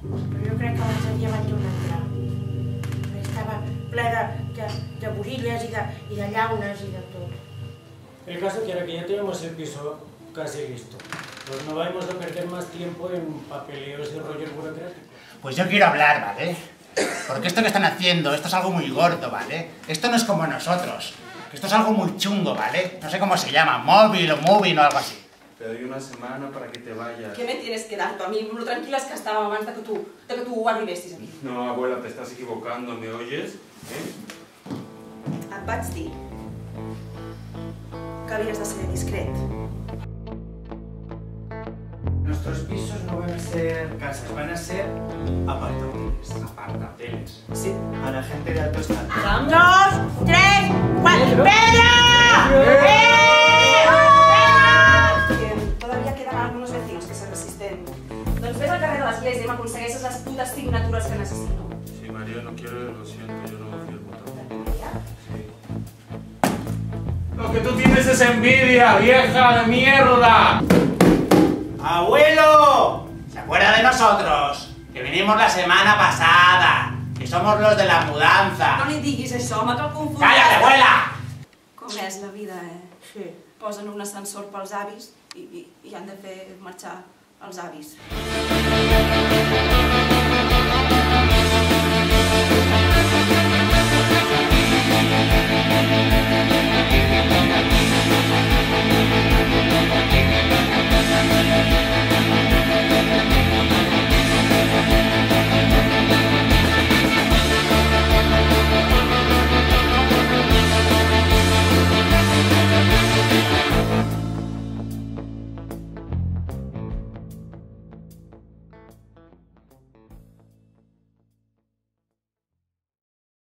però jo crec que l'altre dia van tornar a entrar. Estava ple de borilles i de llaunes i de tot. El caso que ahora que ya tenemos el piso casi listo, pues no vamos a perder más tiempo en papeleos y rollos burocráticos. Pues yo quiero hablar, ¿vale? Porque esto que están haciendo, esto es algo muy gordo, ¿vale? Esto no es como nosotros. Esto es algo muy chungo, ¿vale? No sé cómo se llama, móvil o moving o algo así. Te doy una semana para que te vayas. ¿Qué me tienes que dar tú a mí? Lo tranquilas que estàvem abans de que tu arribessis aquí. No, abuela, te estás equivocando, ¿me oyes? Et vaig dir que havies de ser discret. Nuestros pisos no van a ser casas, van a ser apartahoteles. Apartahoteles. Sí, para gente de alto estatus. 2, 3, 4... ¡Pedro! Todavía quedan algunos vecinos que se resisten. Doncs ves al carrer de l'església i m'aconsegueixes les putes signatures que necessito. Sí, María, no quiero, lo siento, yo no firmo tampoco. Sí. Lo que tú tienes es envidia, vieja de mierda. ¡Abuelo! ¿Se acuerda de nosotros? Que vinimos la semana pasada. Que somos los de la mudanza. No li diguis això, home, que el confundis. ¡Cállate, abuela! Com és la vida, Sí. Posen un ascensor pels avis i han de fer marxar els avis.